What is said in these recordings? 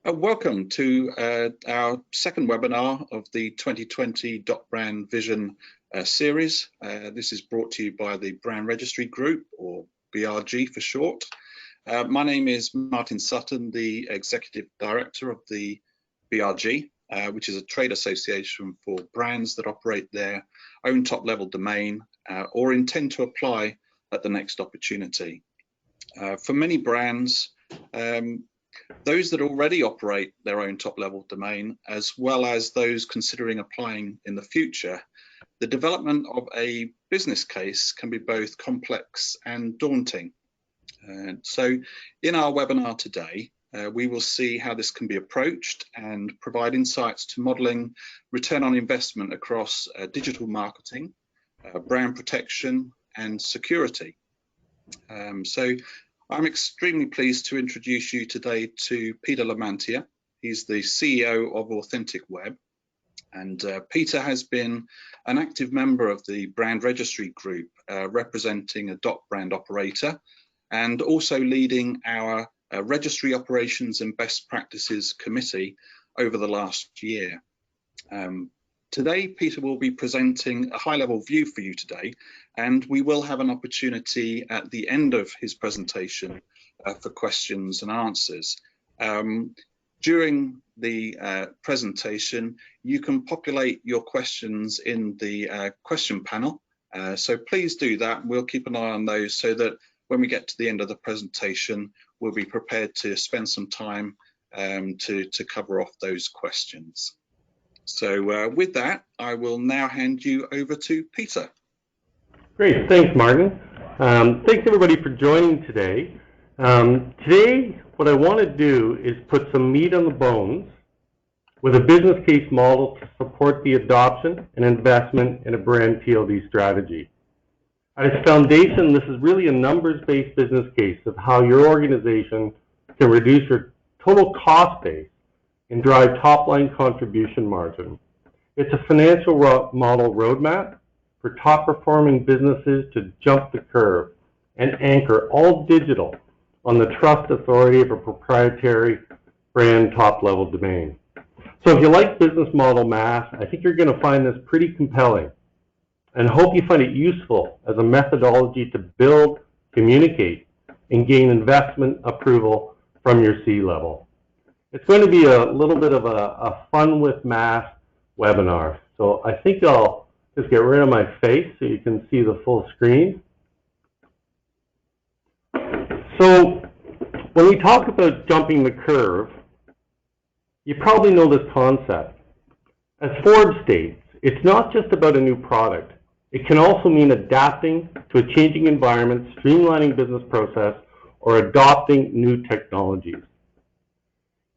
Welcome to our second webinar of the 2020 Brand Vision series. This is brought to you by the Brand Registry Group, or BRG for short. My name is Martin Sutton, the Executive Director of the BRG, which is a trade association for brands that operate their own top-level domain or intend to apply at the next opportunity. For many brands, those that already operate their own top-level domain, as well as those considering applying in the future, the development of a business case can be both complex and daunting. So in our webinar today, we will see how this can be approached and provide insights to modeling return on investment across digital marketing, brand protection, and security. So I'm extremely pleased to introduce you today to Peter Lamanti. He's the CEO of Authentic Web, and Peter has been an active member of the Brand Registry Group, representing a brand operator, and also leading our Registry Operations and Best Practices Committee over the last year. Today, Peter will be presenting a high-level view for you today, and we will have an opportunity at the end of his presentation for questions and answers. During the presentation, you can populate your questions in the question panel, so please do that. We'll keep an eye on those so that when we get to the end of the presentation, we'll be prepared to spend some time to cover off those questions. So with that, I will now hand you over to Peter. Great, thanks Martin. Thanks everybody for joining today. Today, what I want to do is put some meat on the bones with a business case model to support the adoption and investment in a brand TLD strategy. At its foundation, this is really a numbers-based business case of how your organization can reduce your total cost base and drive top-line contribution margin. It's a financial model roadmap for top-performing businesses to jump the curve and anchor all digital on the trust authority of a proprietary brand top-level domain. So if you like business model math, I think you're going to find this pretty compelling, and hope you find it useful as a methodology to build, communicate, and gain investment approval from your C-level. It's going to be a little bit of a fun with math webinar. So I think I'll just get rid of my face so you can see the full screen. So when we talk about jumping the curve, you probably know this concept. As Forbes states, it's not just about a new product. It can also mean adapting to a changing environment, streamlining business process, or adopting new technologies.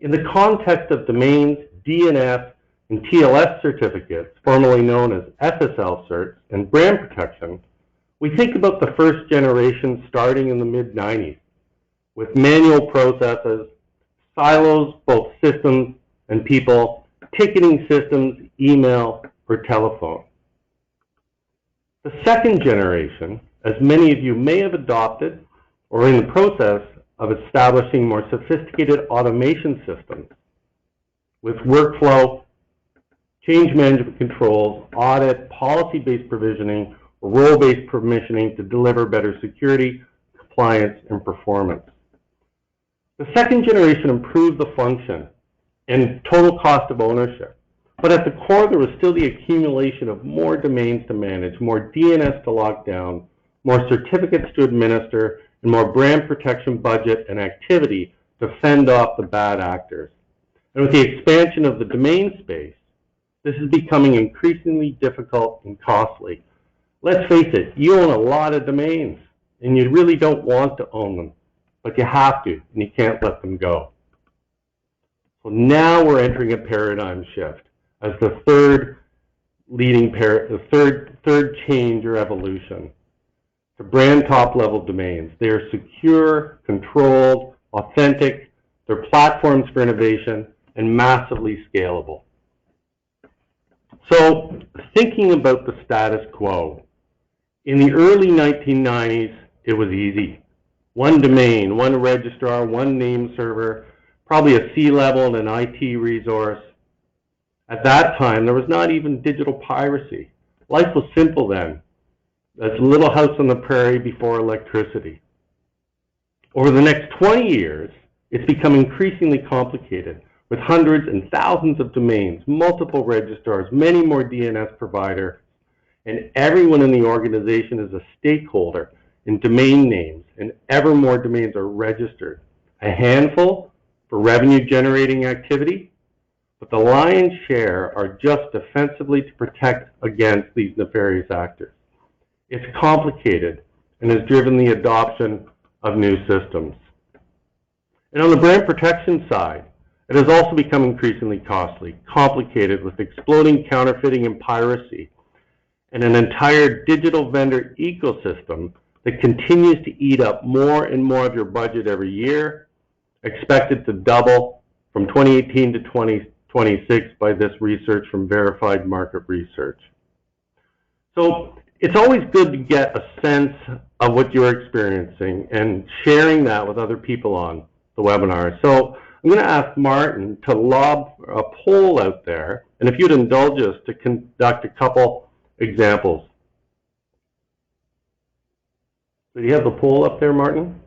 In the context of domains, DNS, and TLS certificates, formerly known as SSL certs, and brand protection, we think about the first generation starting in the mid-90s, with manual processes, silos, both systems and people, ticketing systems, email, or telephone. The second generation, as many of you may have adopted or are in the process of establishing more sophisticated automation systems with workflow, change management controls, audit, policy-based provisioning, or role-based permissioning to deliver better security, compliance, and performance. The second generation improved the function and total cost of ownership, but at the core there was still the accumulation of more domains to manage, more DNS to lock down, more certificates to administer, and more brand protection budget and activity to fend off the bad actors. And with the expansion of the domain space, this is becoming increasingly difficult and costly. Let's face it, you own a lot of domains, and you really don't want to own them, but you have to, and you can't let them go. So now we're entering a paradigm shift as the third third change or evolution. To brand top-level domains. They are secure, controlled, authentic, they're platforms for innovation, and massively scalable. So, thinking about the status quo, in the early 1990s, it was easy. One domain, one registrar, one name server, probably a C-level and an IT resource. At that time, there was not even digital piracy. Life was simple then. That's a little house on the prairie before electricity. Over the next 20 years, it's become increasingly complicated with hundreds and thousands of domains, multiple registrars, many more DNS providers, and everyone in the organization is a stakeholder in domain names, and ever more domains are registered. A handful for revenue generating activity, but the lion's share are just defensively to protect against these nefarious actors. It's complicated and has driven the adoption of new systems. And on the brand protection side, it has also become increasingly costly, complicated with exploding counterfeiting and piracy, and an entire digital vendor ecosystem that continues to eat up more and more of your budget every year, expected to double from 2018 to 2026 by this research from Verified Market Research. So it's always good to get a sense of what you're experiencing and sharing that with other people on the webinar. So I'm going to ask Martin to lob a poll out there, and if you'd indulge us to conduct a couple examples. Do you have the poll up there, Martin?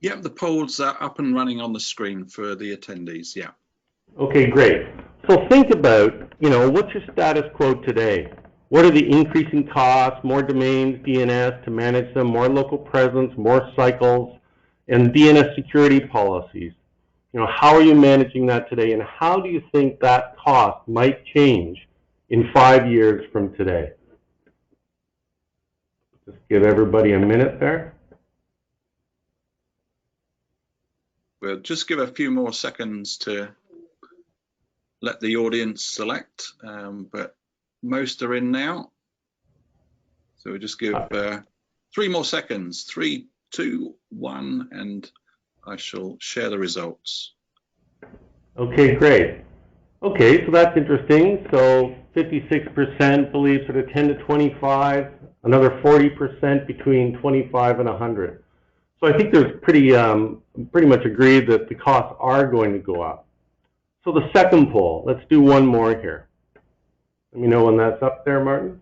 Yeah, the polls are up and running on the screen for the attendees, yeah. Okay, great. So think about, what's your status quo today? What are the increasing costs, more domains, DNS to manage them, more local presence, more cycles, and DNS security policies? How are you managing that today, and how do you think that cost might change in 5 years from today? Just give everybody a minute there. We'll just give a few more seconds to let the audience select, but most are in now. So we'll just give 3 more seconds. 3, 2, 1, and I shall share the results. Okay, great. Okay, so that's interesting. So 56% believe sort of 10 to 25, another 40% between 25 and 100. So I think there's pretty much agreed that the costs are going to go up. So the second poll, let's do one more here. Let me know when that's up there, Martin.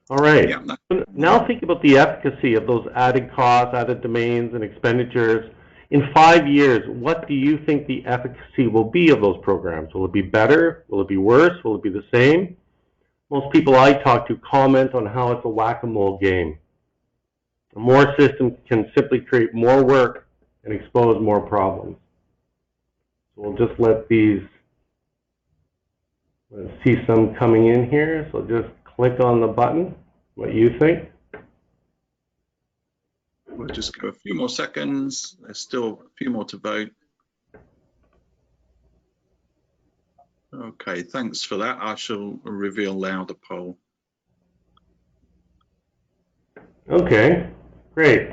All right. Yeah. Now think about the efficacy of those added costs, added domains, and expenditures. In 5 years, what do you think the efficacy will be of those programs? Will it be better? Will it be worse? Will it be the same? Most people I talk to comment on how it's a whack-a-mole game. More systems can simply create more work and expose more problems. So we'll just let these, let's see some coming in here. So just click on the button, what you think. We'll just go a few more seconds. There's still a few more to vote. Okay, thanks for that. I shall reveal now the poll. Okay, great.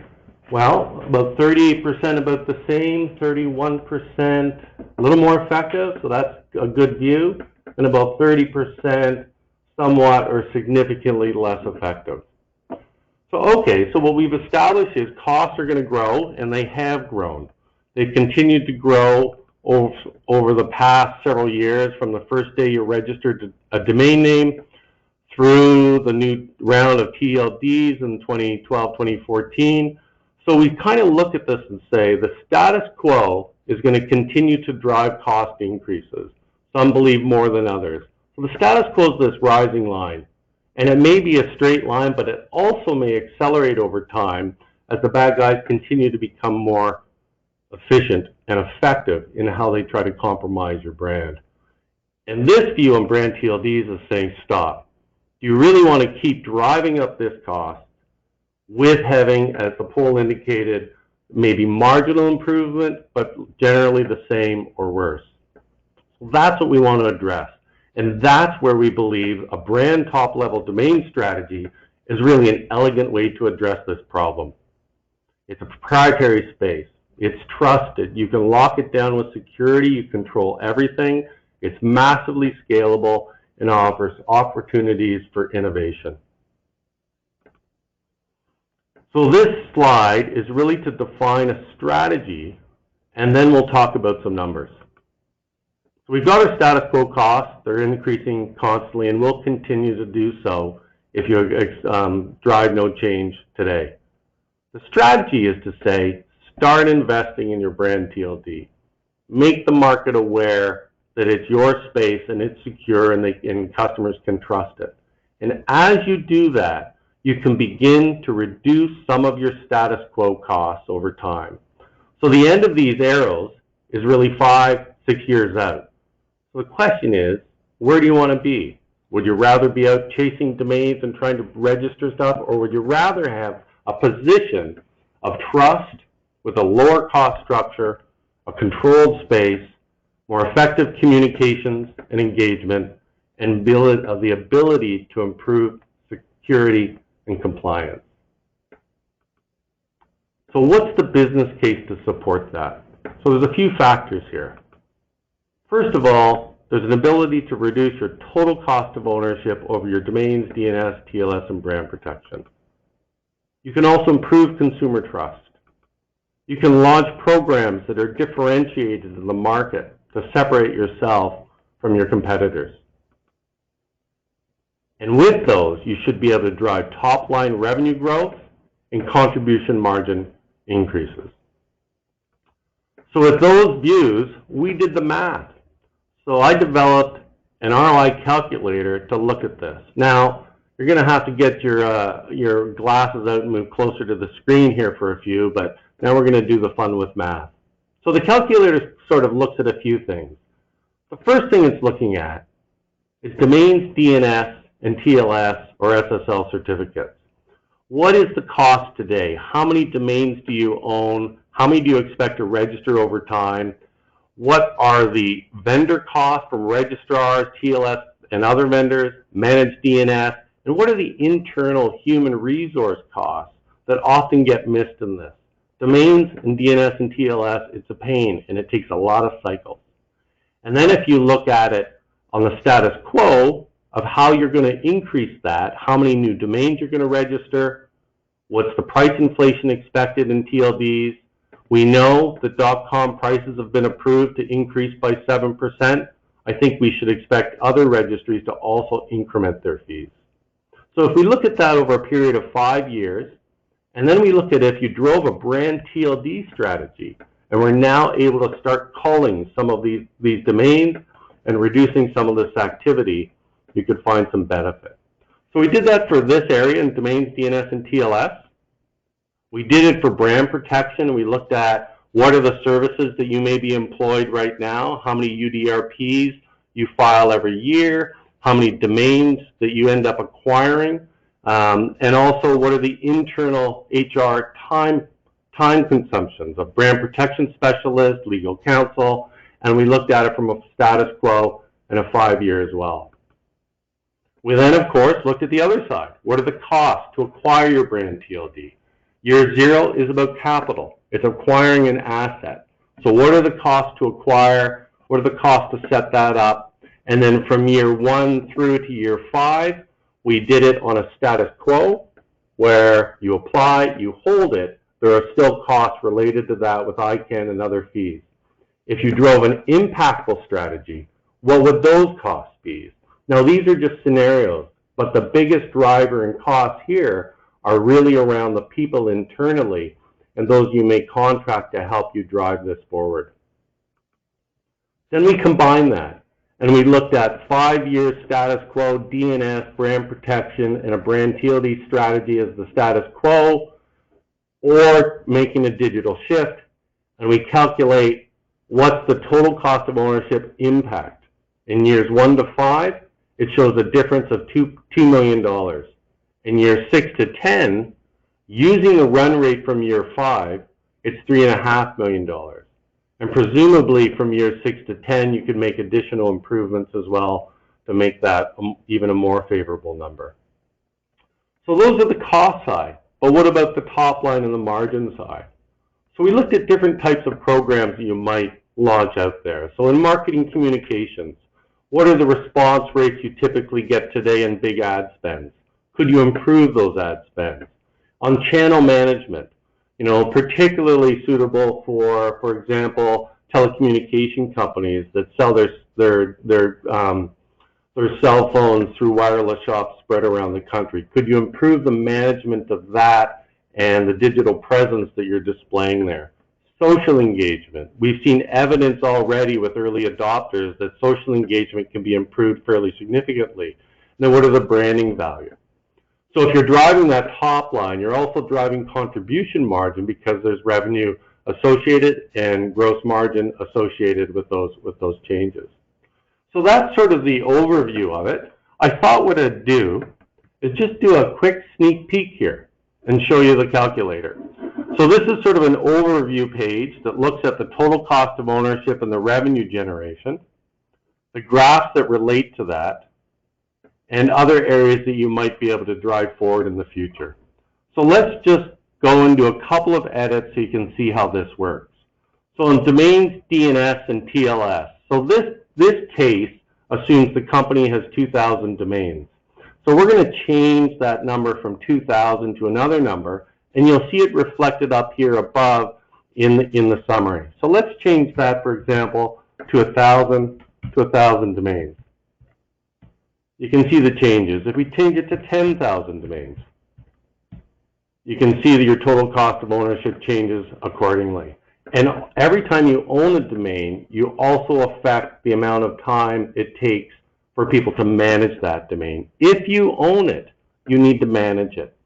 Well, about 38% about the same, 31% a little more effective, so that's a good view, and about 30% somewhat or significantly less effective. So, okay, so what we've established is costs are going to grow, and they have grown. They've continued to grow over the past several years, from the first day you registered a domain name through the new round of Tlds in 2012, 2014. So we kind of look at this and say the status quo is going to continue to drive cost increases. Some believe more than others. So the status quo is this rising line. And it may be a straight line, but it also may accelerate over time as the bad guys continue to become more efficient and effective in how they try to compromise your brand. And this view on brand TLDs is saying stop. Do you really want to keep driving up this cost with having, as the poll indicated, maybe marginal improvement, but generally the same or worse? So that's what we want to address. And that's where we believe a brand top-level domain strategy is really an elegant way to address this problem. It's a proprietary space. It's trusted. You can lock it down with security. You control everything. It's massively scalable and offers opportunities for innovation. So this slide is really to define a strategy, and then we'll talk about some numbers. So we've got our status quo costs. They're increasing constantly and will continue to do so if you drive no change today. The strategy is to say, start investing in your brand TLD. Make the market aware that it's your space and it's secure and customers can trust it. And as you do that, you can begin to reduce some of your status quo costs over time. So the end of these arrows is really 5, 6 years out. So the question is, where do you want to be? Would you rather be out chasing domains and trying to register stuff, or would you rather have a position of trust with a lower cost structure, a controlled space, more effective communications and engagement, and the ability to improve security and compliance? So what's the business case to support that? So there's a few factors here. First of all, there's an ability to reduce your total cost of ownership over your domains, DNS, TLS, and brand protection. You can also improve consumer trust. You can launch programs that are differentiated in the market to separate yourself from your competitors. And with those, you should be able to drive top-line revenue growth and contribution margin increases. So with those views, we did the math. So I developed an ROI calculator to look at this. Now, you're going to have to get your glasses out and move closer to the screen here for a few, but now we're going to do the fun with math. So the calculator sort of looks at a few things. The first thing it's looking at is domains, DNS, and TLS or SSL certificates. What is the cost today? How many domains do you own? How many do you expect to register over time? What are the vendor costs from registrars, TLS, and other vendors, managed DNS? And what are the internal human resource costs that often get missed in this? Domains and DNS and TLS, it's a pain, and it takes a lot of cycles. And then if you look at it on the status quo of how you're going to increase that, how many new domains you're going to register, what's the price inflation expected in TLDs. We know that .com prices have been approved to increase by 7%. I think we should expect other registries to also increment their fees. So if we look at that over a period of 5 years, and then we look at if you drove a brand TLD strategy, and we're now able to start culling some of these domains and reducing some of this activity, you could find some benefit. So we did that for this area in domains, DNS, and TLS. We did it for brand protection. We looked at what are the services that you may be employed right now, how many UDRPs you file every year, how many domains that you end up acquiring, and also what are the internal HR time consumptions of brand protection specialists, legal counsel, and we looked at it from a status quo and a 5-year as well. We then, of course, looked at the other side. What are the costs to acquire your brand TLD? Year 0 is about capital. It's acquiring an asset. So what are the costs to acquire? What are the costs to set that up? And then from year 1 through to year 5, we did it on a status quo where you apply, you hold it. There are still costs related to that with ICANN and other fees. If you drove an impactful strategy, what would those costs be? Now, these are just scenarios, but the biggest driver in costs here are really around the people internally and those you may contract to help you drive this forward. Then we combine that, and we looked at 5-year status quo, DNS, brand protection, and a brand TLD strategy as the status quo, or making a digital shift, and we calculate what's the total cost of ownership impact. In years 1 to 5, it shows a difference of $2 million. In year 6 to 10, using the run rate from year 5, it's $3.5 million. And presumably from year 6 to 10, you could make additional improvements as well to make that even a more favorable number. So those are the cost side. But what about the top line and the margin side? So we looked at different types of programs that you might launch out there. So in marketing communications, what are the response rates you typically get today in big ad spends? Could you improve those ad spends? on channel management, particularly suitable for example, telecommunication companies that sell their cell phones through wireless shops spread around the country. Could you improve the management of that and the digital presence that you're displaying there? Social engagement. We've seen evidence already with early adopters that social engagement can be improved fairly significantly. Now, what are the branding value? So if you're driving that top line, you're also driving contribution margin because there's revenue associated and gross margin associated with those changes. So that's sort of the overview of it. I thought what I'd do is just do a quick sneak peek here and show you the calculator. So this is sort of an overview page that looks at the total cost of ownership and the revenue generation, the graphs that relate to that, and other areas that you might be able to drive forward in the future. So let's just go into a couple of edits so you can see how this works. So in domains, DNS, and TLS. So this case assumes the company has 2,000 domains. So we're going to change that number from 2,000 to another number, and you'll see it reflected up here above in the summary. So let's change that, for example, to 1,000 domains. You can see the changes. If we change it to 10,000 domains, you can see that your total cost of ownership changes accordingly. And every time you own a domain, you also affect the amount of time it takes for people to manage that domain. If you own it, you need to manage it.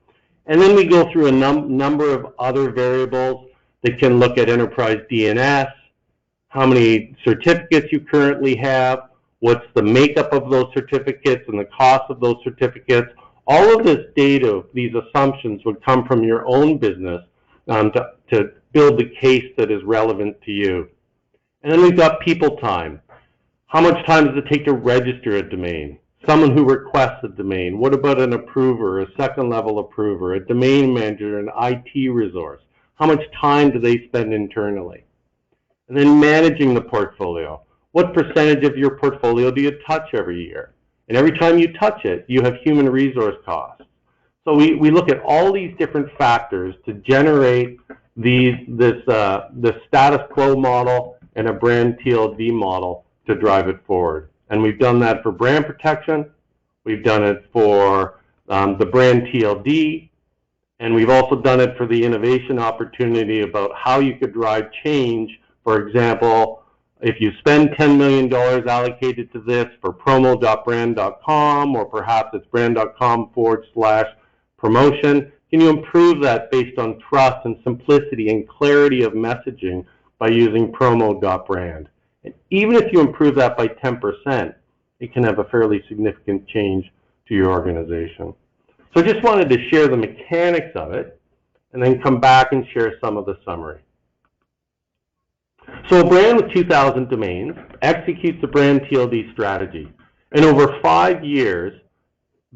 And then we go through a number of other variables that can look at enterprise DNS, how many certificates you currently have, what's the makeup of those certificates and the cost of those certificates. All of this data, these assumptions, would come from your own business to build the case that is relevant to you. And then we've got people time. How much time does it take to register a domain? Someone who requests a domain. What about an approver, a second level approver, a domain manager, an IT resource? How much time do they spend internally? And then managing the portfolio. What percentage of your portfolio do you touch every year? And every time you touch it, you have human resource costs. So we look at all these different factors to generate this status quo model and a brand TLD model to drive it forward. And we've done that for brand protection, we've done it for the brand TLD, and we've also done it for the innovation opportunity about how you could drive change. For example, if you spend $10 million allocated to this for promo.brand.com, or perhaps it's brand.com/promotion, can you improve that based on trust and simplicity and clarity of messaging by using promo.brand? And even if you improve that by 10%, it can have a fairly significant change to your organization. So I just wanted to share the mechanics of it and then come back and share some of the summary. So a brand with 2,000 domains executes a brand TLD strategy. And over 5 years,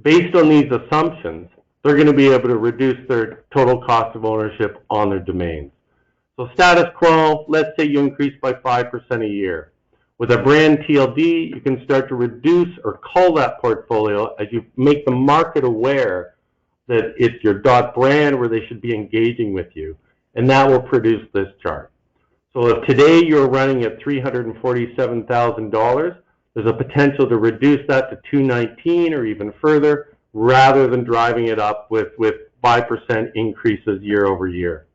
based on these assumptions, they're going to be able to reduce their total cost of ownership on their domains. So status quo, let's say you increase by 5% a year. With a brand TLD, you can start to reduce or cull that portfolio as you make the market aware that it's your .brand where they should be engaging with you. And that will produce this chart. So if today you're running at $347,000, there's a potential to reduce that to $219,000 or even further, rather than driving it up with 5% increases year over year.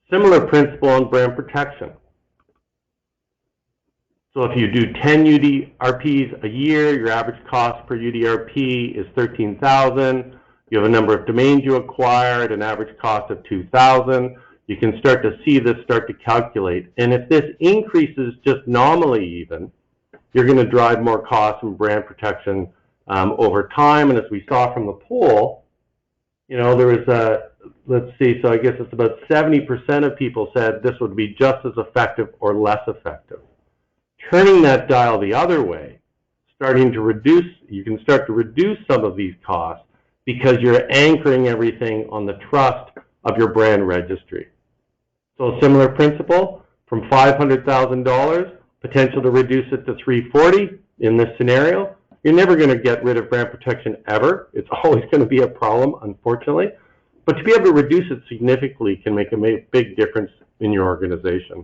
Similar principle on brand protection. So if you do 10 UDRPs a year, your average cost per UDRP is $13,000. You have a number of domains you acquire at an average cost of $2,000. You can start to see this start to calculate. And if this increases just nominally even, you're going to drive more costs and brand protection over time. And as we saw from the poll, there was let's see, so I guess it's about 70% of people said this would be just as effective or less effective. Turning that dial the other way, you can start to reduce some of these costs because you're anchoring everything on the trust of your brand registry. So a similar principle, from $500,000, potential to reduce it to $340,000 in this scenario. You're never going to get rid of brand protection ever. It's always going to be a problem, unfortunately. but to be able to reduce it significantly can make a big difference in your organization.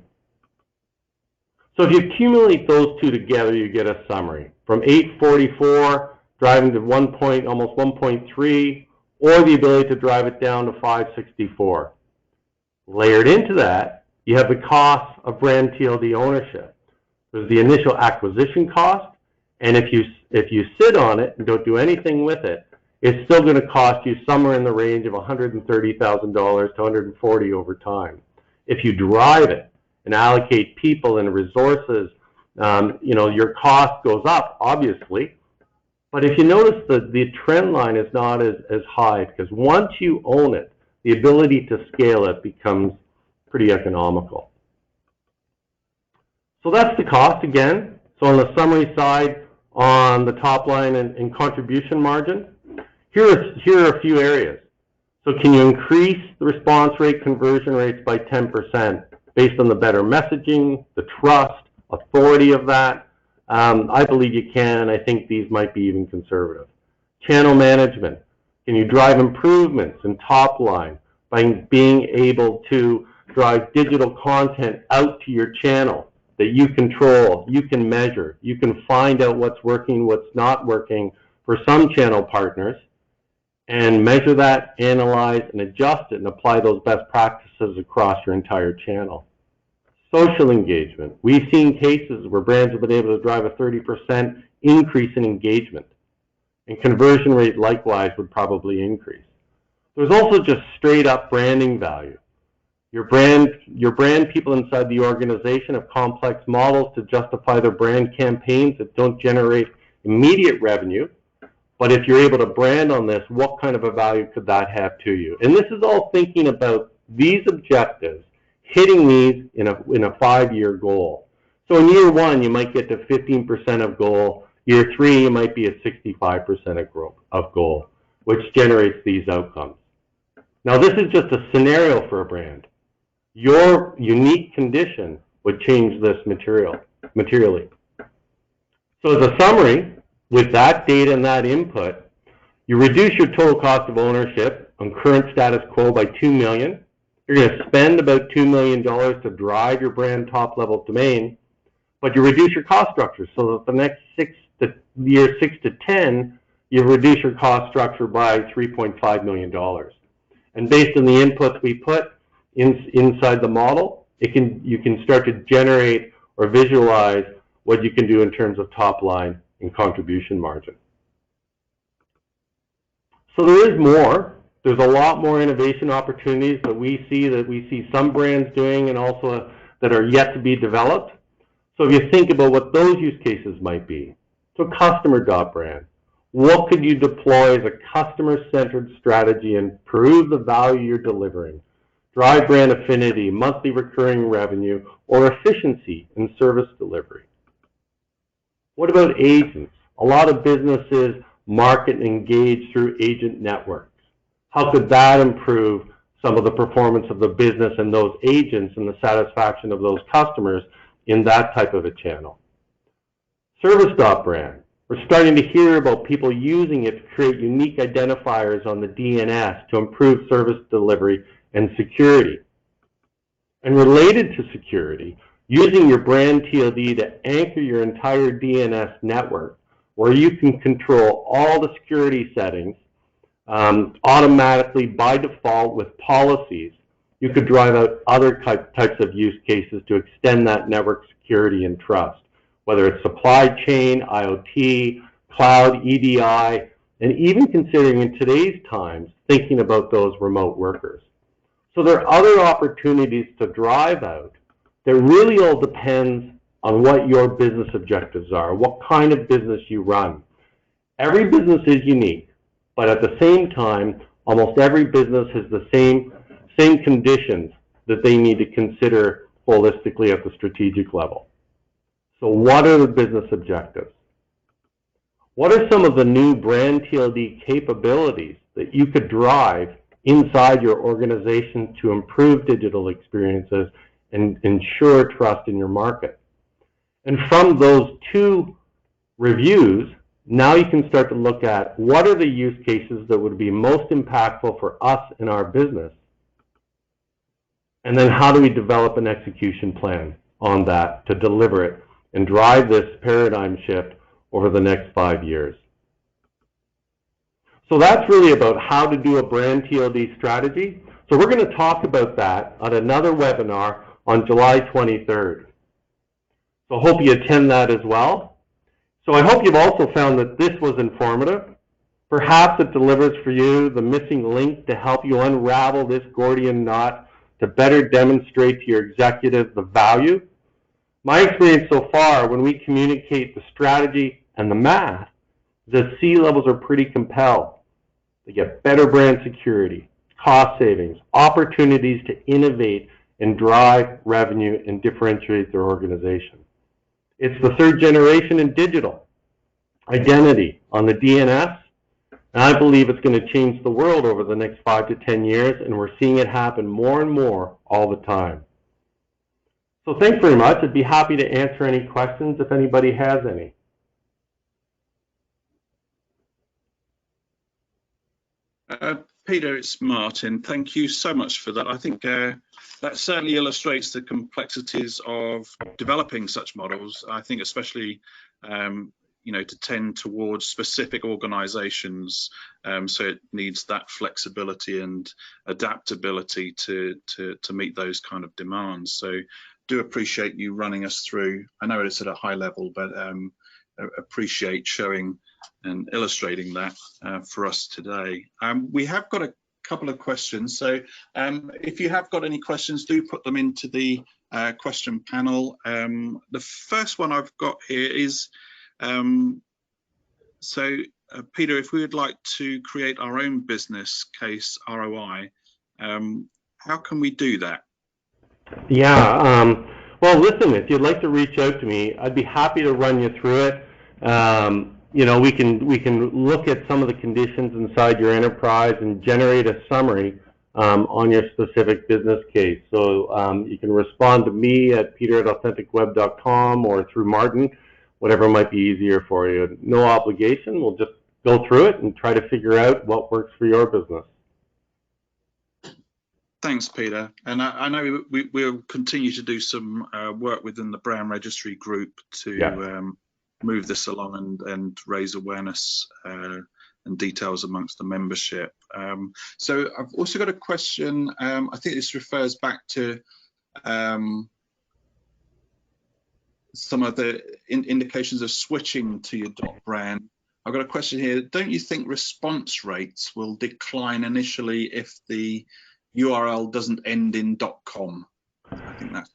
So if you accumulate those two together, you get a summary. From 844 driving to almost 1.3, or the ability to drive it down to 564. Layered into that, you have the cost of brand TLD ownership. There's the initial acquisition cost, and if you sit on it and don't do anything with it, it's still going to cost you somewhere in the range of $130,000 to $140,000 over time. If you drive it and allocate people and resources, your cost goes up, obviously. But if you notice the trend line is not as high, because once you own it, the ability to scale it becomes pretty economical. So that's the cost again. So on the summary side, on the top line and contribution margin, here are a few areas. So can you increase the response rate, conversion rates by 10% based on the better messaging, the trust, authority of that? I believe you can, and I think these might be even conservative. Channel management. Can you drive improvements in top line by being able to drive digital content out to your channel that you control, you can measure, you can find out what's working, what's not working for some channel partners, and measure that, analyze, and adjust it, and apply those best practices across your entire channel. Social engagement. We've seen cases where brands have been able to drive a 30% increase in engagement, and conversion rate likewise would probably increase. There's also just straight up branding value. Your brand people inside the organization have complex models to justify their brand campaigns that don't generate immediate revenue. But if you're able to brand on this, what kind of a value could that have to you? And this is all thinking about these objectives, hitting these in a 5-year goal. So in year 1, you might get to 15% of goal. Year 3, you might be at 65% of goal, which generates these outcomes. Now, this is just a scenario for a brand. Your unique condition would change this materially. So as a summary, with that data and that input, you reduce your total cost of ownership on current status quo by $2 million. You're going to spend about $2 million to drive your brand top-level domain, but you reduce your cost structure so that the next year 6 to 10, you reduce your cost structure by $3.5 million. And based on the inputs we put inside the model, you can start to generate or visualize what you can do in terms of top line and contribution margin. So there is more. There's a lot more innovation opportunities that we see some brands doing and also that are yet to be developed. So if you think about what those use cases might be, so customer.brand, what could you deploy as a customer-centered strategy and prove the value you're delivering? Drive brand affinity, monthly recurring revenue, or efficiency in service delivery. What about agents? A lot of businesses market and engage through agent networks. How could that improve some of the performance of the business and those agents and the satisfaction of those customers in that type of a channel? Service.brand. We're starting to hear about people using it to create unique identifiers on the DNS to improve service delivery and security. And related to security, using your brand TLD to anchor your entire DNS network, where you can control all the security settings automatically by default with policies. You could drive out other types of use cases to extend that network security and trust, whether it's supply chain, IoT, cloud, EDI, and even considering in today's times, thinking about those remote workers. So there are other opportunities to drive out that really all depends on what your business objectives are, what kind of business you run. Every business is unique, but at the same time, almost every business has the same conditions that they need to consider holistically at the strategic level. So what are the business objectives? What are some of the new brand TLD capabilities that you could drive inside your organization to improve digital experiences and ensure trust in your market? And from those two reviews, Now you can start to look at what are the use cases that would be most impactful for us in our business, and then how do we develop an execution plan on that to deliver it and drive this paradigm shift over the next 5 years. So that's really about how to do a brand TLD strategy. So we're going to talk about that at another webinar on July 23rd. So I hope you attend that as well. So I hope you've also found that this was informative. Perhaps it delivers for you the missing link to help you unravel this Gordian knot to better demonstrate to your executives the value. My experience so far, when we communicate the strategy and the math, the C-levels are pretty compelled. They get better brand security, cost savings, opportunities to innovate and drive revenue and differentiate their organization. It's the third generation in digital identity on the DNS, and I believe it's going to change the world over the next 5 to 10 years, and we're seeing it happen more and more all the time. So thanks very much. I'd be happy to answer any questions if anybody has any. Peter, it's Martin. Thank you so much for that. I think that certainly illustrates the complexities of developing such models. I think especially, to tend towards specific organizations. So it needs that flexibility and adaptability to meet those kind of demands. So do appreciate you running us through. I know it's at a high level, but appreciate showing and illustrating that for us today. We have got a couple of questions, so if you have got any questions, do put them into the question panel. The first one I've got here is, Peter, if we would like to create our own business case ROI, how can we do that? Yeah, well, listen, if you'd like to reach out to me, I'd be happy to run you through it. We can look at some of the conditions inside your enterprise and generate a summary on your specific business case. So you can respond to me at peter@authenticweb.com or through Martin, whatever might be easier for you. No obligation. We'll just go through it and try to figure out what works for your business. Thanks, Peter. And I know we'll continue to do some work within the Brand Registry group to move this along and raise awareness and details amongst the membership. So I've also got a question. I think this refers back to some of the indications of switching to your .brand. I've got a question here. Don't you think response rates will decline initially if the URL doesn't end in .com? I think that's...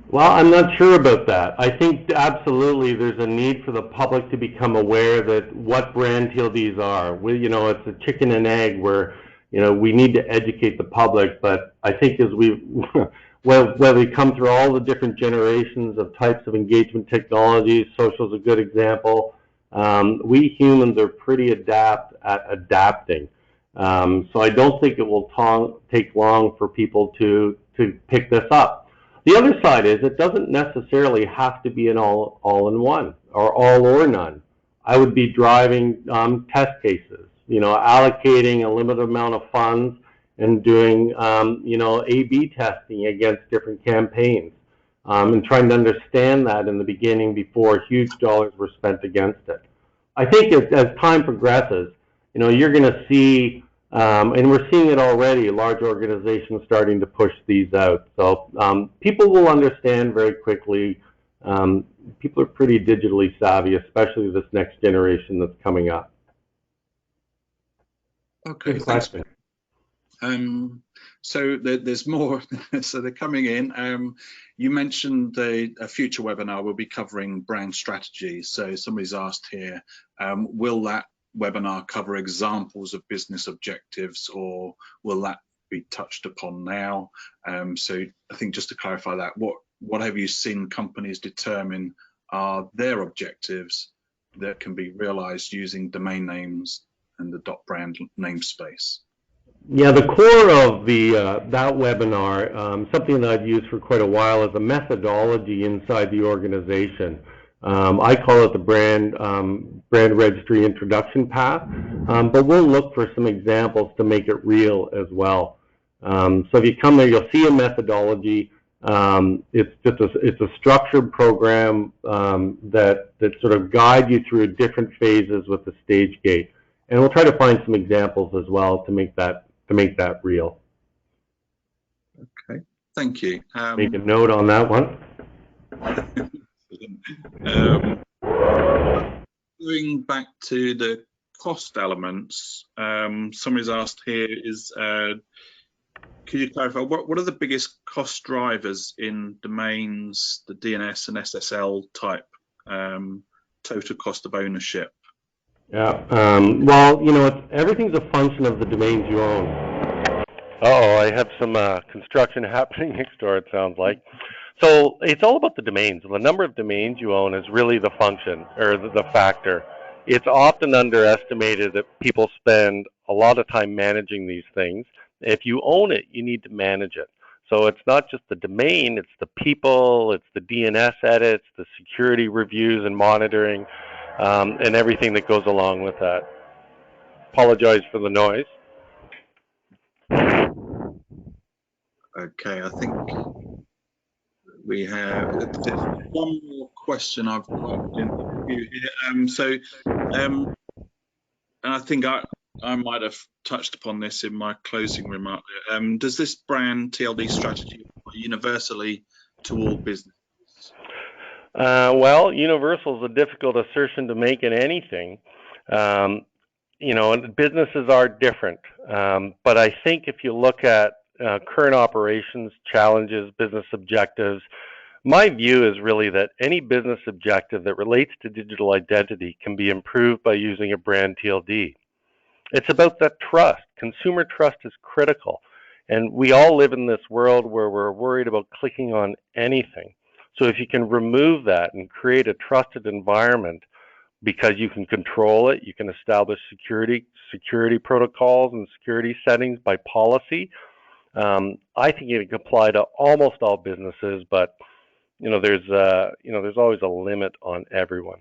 Well, I'm not sure about that. I think absolutely there's a need for the public to become aware that what brand TLDs are. It's a chicken and egg where, we need to educate the public, but I think as where we come through all the different generations of types of engagement technologies, social is a good example, we humans are pretty adept at adapting. So I don't think it will take long for people to pick this up. The other side is it doesn't necessarily have to be an all-in-one or all or none. I would be driving test cases, allocating a limited amount of funds and doing, A/B testing against different campaigns and trying to understand that in the beginning before huge dollars were spent against it. I think as time progresses, you're going to see, and we're seeing it already, large organizations starting to push these out. So people will understand very quickly. People are pretty digitally savvy, especially this next generation that's coming up. Okay, thanks. So there's more, so they're coming in. You mentioned a future webinar will be covering brand strategy. So somebody's asked here, will that webinar cover examples of business objectives, or will that be touched upon now? So I think just to clarify that, what have you seen companies determine are their objectives that can be realized using domain names and the .brand namespace? Yeah, the core of that webinar, something that I've used for quite a while, is a methodology inside the organization. I call it the brand registry introduction path, but we'll look for some examples to make it real as well. So if you come there, you'll see a methodology. It's a structured program that sort of guide you through different phases with the stage gate, and we'll try to find some examples as well to make that real. Okay, thank you. Make a note on that one. Going back to the cost elements, somebody's asked here is, could you clarify what are the biggest cost drivers in domains, the DNS and SSL type total cost of ownership? Yeah, well, you know, everything's a function of the domains you own. Uh-oh, I have some construction happening next door, it sounds like. So it's all about the domains. The number of domains you own is really the function, or the factor. It's often underestimated that people spend a lot of time managing these things. If you own it, you need to manage it. So it's not just the domain, it's the people, it's the DNS edits, the security reviews and monitoring, and everything that goes along with that. Apologize for the noise. Okay, I think we have one more question I've got in the queue here. And I think I might have touched upon this in my closing remark. Does this brand TLD strategy apply universally to all businesses? Well, universal is a difficult assertion to make in anything. You know, businesses are different. But I think if you look at current operations, challenges, business objectives, my view is really that any business objective that relates to digital identity can be improved by using a brand TLD. It's about that trust. Consumer trust is critical. And we all live in this world where we're worried about clicking on anything. So if you can remove that and create a trusted environment, because you can control it, you can establish security protocols and security settings by policy. I think it can apply to almost all businesses, but there's always a limit on everyone.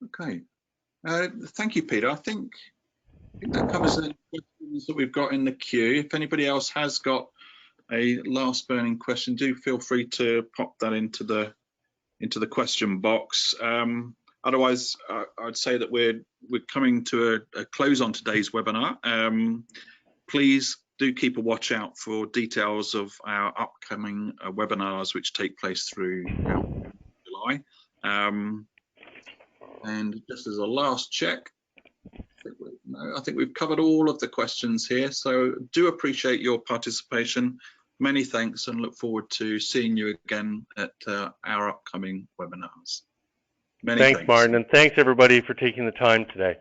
Okay, thank you, Peter. I think that covers the questions that we've got in the queue. If anybody else has got a last burning question, do feel free to pop that into the question box. Otherwise, I'd say that we're coming to a close on today's webinar. Please do keep a watch out for details of our upcoming webinars, which take place through July. And just as a last check, I think we've covered all of the questions here. So do appreciate your participation. Many thanks, and look forward to seeing you again at our upcoming webinars. Many thanks, Martin, and thanks everybody for taking the time today.